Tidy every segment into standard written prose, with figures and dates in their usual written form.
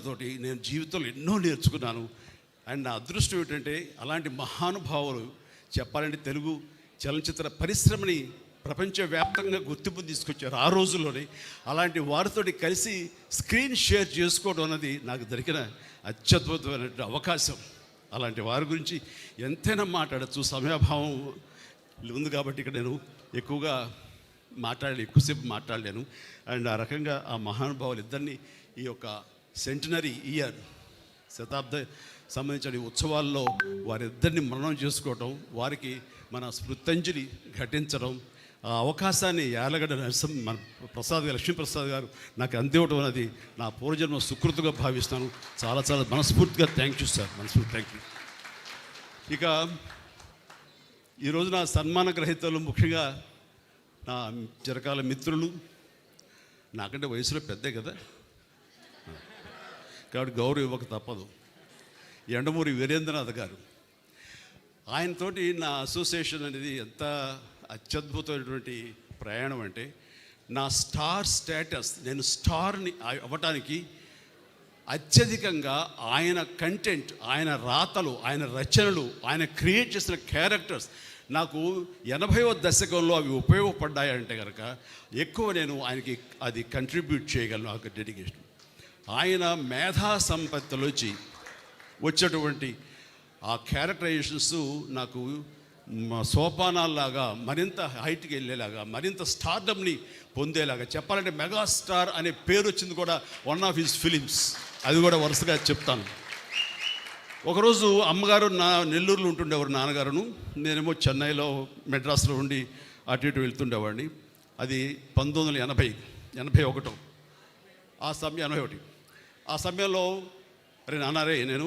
తోటి నేను జీవితంలో ఎన్నో నేర్చుకున్నాను. అండ్ నా అదృష్టం ఏంటంటే అలాంటి మహానుభావులు చెప్పాలంటే తెలుగు చలనచిత్ర పరిశ్రమని ప్రపంచవ్యాప్తంగా గుర్తింపు తీసుకొచ్చారు ఆ రోజుల్లోనే. అలాంటి వారితోటి కలిసి స్క్రీన్ షేర్ చేసుకోవడం అన్నది నాకు దొరికిన అత్యద్భుతమైన అవకాశం. అలాంటి వారి గురించి ఎంతైనా మాట్లాడచ్చు, సమయాభావం ఉంది కాబట్టి ఇక్కడ నేను ఎక్కువసేపు మాట్లాడలేను. అండ్ ఆ రకంగా ఆ మహానుభావులు ఇద్దరిని ఈ యొక్క సెంటినరీ ఇయర్ శతాబ్ద సంబంధించిన ఉత్సవాల్లో వారిద్దరిని మననం చేసుకోవటం, వారికి మన స్మృత్యంజలి ఘటించడం, ఆ అవకాశాన్ని యాలగడ్డ మన లక్ష్మీప్రసాద్ గారు నాకు అందివ్వడం అనేది నా పూర్వజన్మ సుకృతిగా భావిస్తాను. చాలా చాలా మనస్ఫూర్తిగా థ్యాంక్ యూ సార్, మనస్ఫూర్తి థ్యాంక్ యూ. ఇక ఈరోజు నా సన్మాన గ్రహీతలు ముఖ్యంగా నా చిరకాల మిత్రులు, నాకంటే వయసులో పెద్దే కదా కాబట్టి గౌరవం ఇవ్వక తప్పదు. యండమూరి వీరేంద్రనాథ్ గారు, ఆయనతోటి నా అసోసియేషన్ అనేది ఎంత అత్యద్భుతమైనటువంటి ప్రయాణం అంటే, నా స్టార్ స్టేటస్, నేను స్టార్ని అవ్వటానికి అత్యధికంగా ఆయన కంటెంట్, ఆయన రాతలు, ఆయన రచనలు, ఆయన క్రియేట్ చేసిన క్యారెక్టర్స్ నాకు 80వ దశకంలో అవి ఉపయోగపడ్డాయంటే కనుక ఎక్కువ నేను ఆయనకి అది కంట్రిబ్యూట్ చేయగలను. ఆ డెడికేషన్ ఆయన మేధా సంపత్తిలోంచి వచ్చేటువంటి ఆ క్యారెక్టరైజేషన్స్ నాకు సోపానాల్లాగా మరింత హైట్కి వెళ్ళేలాగా, మరింత స్టార్డమ్ని పొందేలాగా, చెప్పాలంటే మెగాస్టార్ అనే పేరు వచ్చింది కూడా వన్ ఆఫ్ హిస్ ఫిలిమ్స్. అది కూడా వరుసగా చెప్తాను. ఒకరోజు అమ్మగారు నెల్లూరులో ఉంటుండేవారు, నాన్నగారును, నేనేమో చెన్నైలో మెడ్రాస్లో ఉండి అటు ఇటు వెళ్తుండేవాడిని. అది 1981 ఆ సమయంలో అరే నాన్నారే, నేను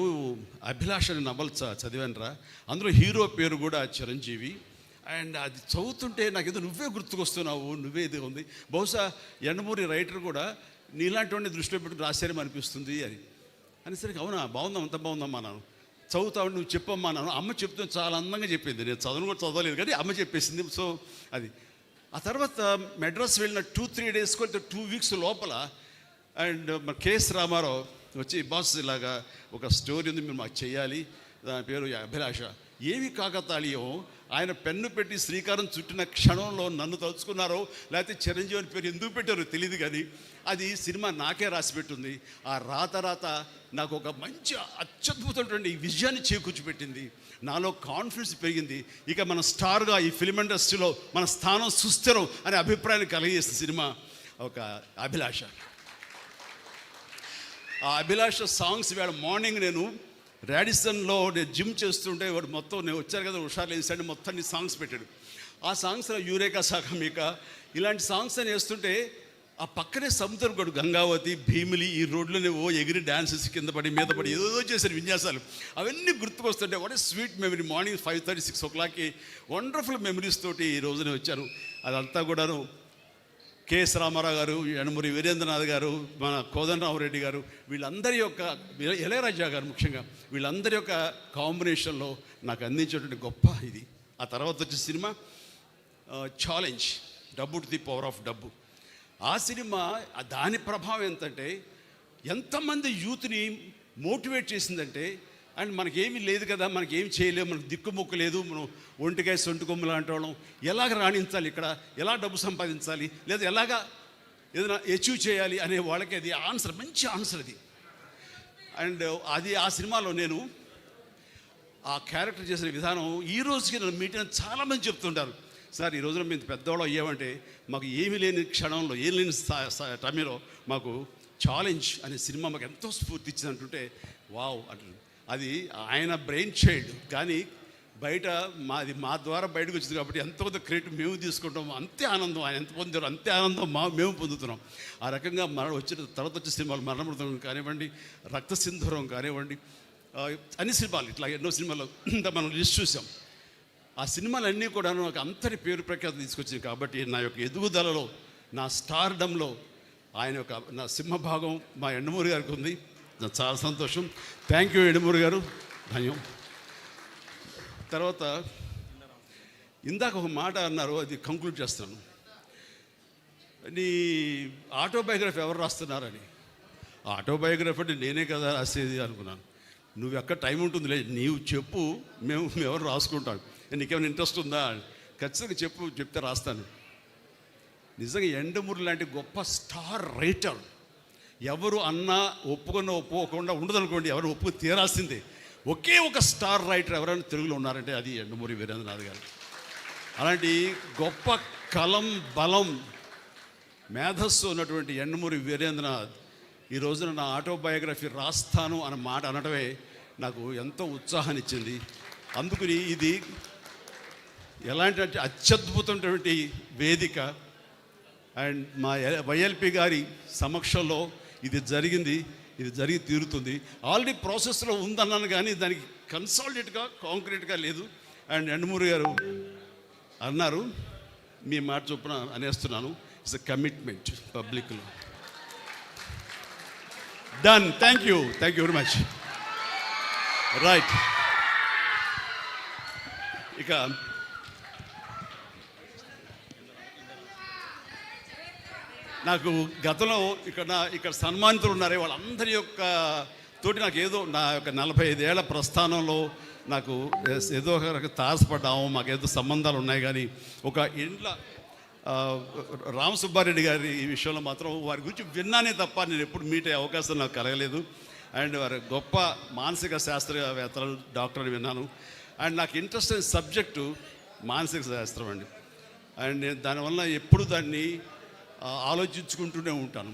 అభిలాష అనే నవల చదివానురా, అందులో హీరో పేరు కూడా చిరంజీవి. అండ్ అది చదువుతుంటే నాకేదో నువ్వే గుర్తుకొస్తున్నావు, నువ్వే ఇది ఉంది, బహుశా యండమూరి రైటర్ కూడా నీలాంటి వాడిని దృష్టిలో పెట్టుకుని రాశారేమో అనిపిస్తుంది అనేసరికి అవునా, బాగుందాం, అంత బాగుందమ్మా, నాను చదువుతావు, నువ్వు చెప్పమ్మా నాను. అమ్మ చెప్తూ చాలా అందంగా చెప్పింది, నేను చదువును కూడా చదవలేదు కానీ అమ్మ చెప్పేసింది. సో అది ఆ తర్వాత మెడ్రాస్ వెళ్ళిన 2-3 డేస్కి 2 వీక్స్ లోపల అండ్ మన కేఎస్ రామారావు వచ్చి, బాస్ ఇలాగా ఒక స్టోరీ ఉంది, మీరు మాకు చేయాలి, దాని పేరు అభిలాష. ఏవి కాకతాళీయం, ఆయన పెన్ను పెట్టి శ్రీకారం చుట్టిన క్షణంలో నన్ను తలుచుకున్నారో లేకపోతే చిరంజీవి అని పేరు ఎందుకు పెట్టారో తెలియదు కానీ అది సినిమా నాకే రాసి పెట్టుంది. ఆ రాత నాకు ఒక మంచి అత్యద్భుతమైనటువంటి విజయాన్ని చేకూర్చిపెట్టింది, నాలో కాన్ఫిడెన్స్ పెరిగింది. ఇక మన స్టార్గా ఈ ఫిల్మ్ ఇండస్ట్రీలో మన స్థానం సుస్థిరం అనే అభిప్రాయాన్ని కలిగజేసిన సినిమా ఒక అభిలాష. ఆ అభిలాష సాంగ్స్ ఇవాళ మార్నింగ్ నేను రాడిసన్లో నేను జిమ్ చేస్తుంటే వాడు మొత్తం నేను వచ్చారు కదా హుషారు వేసాడు, మొత్తం సాంగ్స్ పెట్టాడు. ఆ సాంగ్స్లో యూరేకా సాగమిక ఇలాంటి సాంగ్స్ అని వేస్తుంటే ఆ పక్కనే సముద్రం గడు, గంగావతి, భీమిలి, ఈ రోడ్లోనే ఎగిరి డ్యాన్సెస్ కింద పడి మీద పడి ఏదో చేశారు విన్యాసాలు. అవన్నీ గుర్తుకొస్తుంటే what a sweet memory. Morning 5:30-6 o'clockకి వండర్ఫుల్ మెమరీస్ తోటి ఈ రోజునే వచ్చాను. అదంతా కూడాను కేఎస్ రామారావు గారు, యండమూరి వీరేంద్రనాథ్ గారు, మన కోదండరామరెడ్డి గారు, వీళ్ళందరి యొక్క, ఇళయరాజా గారు ముఖ్యంగా, వీళ్ళందరి యొక్క కాంబినేషన్లో నాకు అందించేటువంటి గొప్ప ఇది. ఆ తర్వాత వచ్చే సినిమా ఛాలెంజ్, డబ్బు టు ది పవర్ ఆఫ్ డబ్బు. ఆ సినిమా దాని ప్రభావం ఎంతంటే ఎంతమంది యూత్ని మోటివేట్ చేసిందంటే, అండ్ మనకేమీ లేదు కదా, మనకేం చేయలేము, మనకు దిక్కుమొక్కు లేదు, మనం ఒంటికాయ సొంటి కొమ్ము లాంటి వాళ్ళం, ఎలాగ రాణించాలి ఇక్కడ, ఎలా డబ్బు సంపాదించాలి, లేదా ఎలాగా ఏదైనా అచీవ్ చేయాలి అనే వాళ్ళకి అది ఆన్సర్, మంచి ఆన్సర్ అది. అండ్ అది ఆ సినిమాలో నేను ఆ క్యారెక్టర్ చేసిన విధానం ఈ రోజుకి నన్ను మీటింగ్ చాలామంది చెప్తుంటారు, సార్ ఈ రోజున మేము పెద్దవాళ్ళు అయ్యామంటే మాకు ఏమీ లేని క్షణంలో, ఏం లేని టైంలో మాకు ఛాలెంజ్ అనే సినిమా మాకు ఎంతో స్ఫూర్తి ఇచ్చింది అంటుంటే వావ్ అంటారు. అది ఆయన బ్రెయిన్ చైల్డ్ కానీ బయట మా ద్వారా బయటకు వచ్చింది కాబట్టి ఎంతో కొంత క్రెడిట్ మేము తీసుకుంటాం. అంతే ఆనందం ఆయన ఎంత పొందారో అంతే ఆనందం మేము పొందుతున్నాం. ఆ రకంగా వచ్చిన తర్వాత వచ్చే సినిమాలు మరణమృతం కానివ్వండి, రక్తసింధూరం కానివ్వండి, అన్ని సినిమాలు ఇట్లా ఎన్నో సినిమాలు మనం లిస్ట్ చూసాం. ఆ సినిమాలన్నీ కూడా నాకు అంతటి పేరు ప్రఖ్యాతి తీసుకొచ్చింది. కాబట్టి నా యొక్క ఎదుగుదలలో, నా స్టార్డంలో ఆయన యొక్క నా సింహభాగం మా యండమూరి గారికి ఉంది. నాకు చాలా సంతోషం. థ్యాంక్ యూ యండమూరి గారు, ధన్యం. తర్వాత ఇందాక ఒక మాట అన్నారు, అది కంక్లూడ్ చేస్తాను. నీ ఆటోబయోగ్రఫీ ఎవరు రాస్తున్నారని. ఆటోబయోగ్రఫీ అంటే నేనే కదా రాసేది అనుకున్నాను. నువ్వు ఎక్కడ టైం ఉంటుందిలే, నీవు చెప్పు, మేము ఎవరు రాసుకుంటాం, నీకేమైనా ఇంట్రెస్ట్ ఉందా, ఖచ్చితంగా చెప్తే రాస్తాను. నిజంగా యండమూరి లాంటి గొప్ప స్టార్ రైటర్ ఎవరు అన్నా ఒప్పుకోకుండా ఉండదనుకోండి, ఎవరు ఒప్పుకు తీరాల్సిందే. ఒకే ఒక స్టార్ రైటర్ ఎవరైనా తెలుగులో ఉన్నారంటే అది యండమూరి వీరేంద్రనాథ్ గారు. అలాంటి గొప్ప కలం బలం మేధస్సు ఉన్నటువంటి యండమూరి వీరేంద్రనాథ్ ఈ రోజున నా ఆటోబయోగ్రఫీ రాస్తాను అన్న మాట అనడమే నాకు ఎంతో ఉత్సాహాన్ని ఇచ్చింది. అందుకని ఇది ఎలాంటి అత్యద్భుతమైనటువంటి వేదిక. అండ్ మా వైఎల్పి గారి సమక్షంలో ఇది జరిగింది, ఇది జరిగి తీరుతుంది. ఆల్రెడీ ప్రాసెస్లో ఉందన్నాను కానీ దానికి కన్సాలిడేట్గా కాంక్రీట్గా లేదు. అండ్ యండమూరి గారు అన్నారు, మీ మాట చొప్పున అనేస్తున్నాను, ఇట్స్ ఎ కమిట్మెంట్ పబ్లిక్లో. Done. Thank you very much. Right, ఇక నాకు గతంలో ఇక్కడ సన్మానితులు ఉన్నారే వాళ్ళందరి యొక్క తోటి నాకు ఏదో నా యొక్క 45 ఏళ్ల ప్రస్థానంలో నాకు ఏదో ఒక తారసపడ్డాము, మాకేదో సంబంధాలు ఉన్నాయి. కానీ ఒక ఇంట్లో రామ్ సుబ్బారెడ్డి గారి ఈ విషయంలో మాత్రం వారి గురించి విన్నానే తప్ప నేను ఎప్పుడు మీట్ అయ్యే అవకాశం నాకు కలగలేదు. అండ్ వారి గొప్ప మానసిక శాస్త్రవేత్తలు డాక్టర్ అని విన్నాను. అండ్ నాకు ఇంట్రెస్ట్ అయిన సబ్జెక్టు మానసిక శాస్త్రం అండి. అండ్ నేను దానివల్ల ఎప్పుడు దాన్ని ఆలోచించుకుంటూనే ఉంటాను.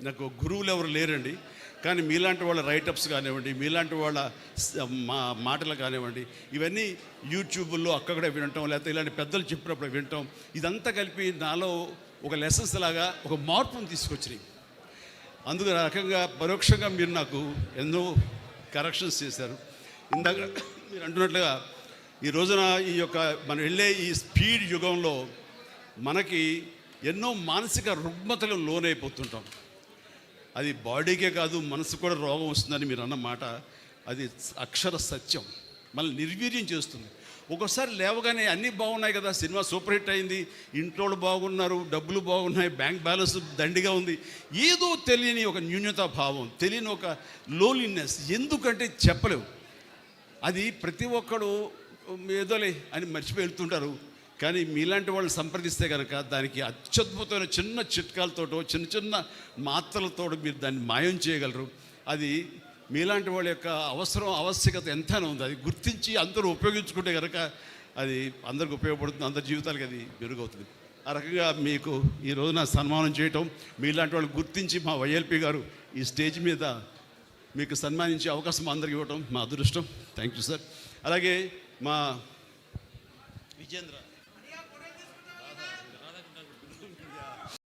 నాకు గురువులు ఎవరు లేరండి, కానీ మీలాంటి వాళ్ళ రైటప్స్ కానివ్వండి, మీలాంటి వాళ్ళ మాటలు కానివ్వండి, ఇవన్నీ యూట్యూబ్లో అక్కడ వినటం, లేకపోతే ఇలాంటి పెద్దలు చెప్పినప్పుడు వినటం, ఇదంతా కలిపి నాలో ఒక లెసన్స్ లాగా ఒక మార్పును తీసుకొచ్చినాయి. అందుకు రకంగా పరోక్షంగా మీరు నాకు ఎన్నో కరెక్షన్స్ చేశారు. ఇందాక మీరు అంటున్నట్లుగా ఈ రోజున ఈ యొక్క మనం వెళ్ళే ఈ స్పీడ్ యుగంలో మనకి ఎన్నో మానసిక రుగ్మతలు లోనైపోతుంటాం. అది బాడీకే కాదు, మనసు కూడా రోగం వస్తుందని మీరు అన్న మాట అది అక్షర సత్యం. మనల్ని నిర్వీర్యం చేస్తుంది. ఒక్కోసారి లేవగానే అన్నీ బాగున్నాయి కదా, సినిమా సూపర్ హిట్ అయింది, ఇంట్లో బాగున్నారు, డబ్బులు బాగున్నాయి, బ్యాంక్ బ్యాలెన్స్ దండిగా ఉంది, ఏదో తెలియని ఒక న్యూన్యతా భావం, తెలియని ఒక లోన్లీనెస్, ఎందుకంటే చెప్పలేవు. అది ప్రతి ఒక్కడు ఏదోలే అని మర్చిపోయి వెళ్తుంటారు. కానీ మీలాంటి వాళ్ళు సంప్రదిస్తే కనుక దానికి అత్యద్భుతమైన చిన్న చిట్కాలతోటో చిన్న మాత్రలతో మీరు దాన్ని మాయం చేయగలరు. అది మీలాంటి వాళ్ళ యొక్క ఆవశ్యకత ఎంతైనా ఉంది. అది గుర్తించి అందరూ ఉపయోగించుకుంటే కనుక అది అందరికి ఉపయోగపడుతుంది, అందరి జీవితాలకి అది మెరుగవుతుంది. ఆ రకంగా మీకు ఈ రోజున సన్మానం చేయటం, మీలాంటి వాళ్ళు గుర్తించి మా వైఎల్పి గారు ఈ స్టేజ్ మీద మీకు సన్మానించే అవకాశం అందరికి ఇవ్వటం మా అదృష్టం. Thank you sir. అలాగే మా విజేంద్ర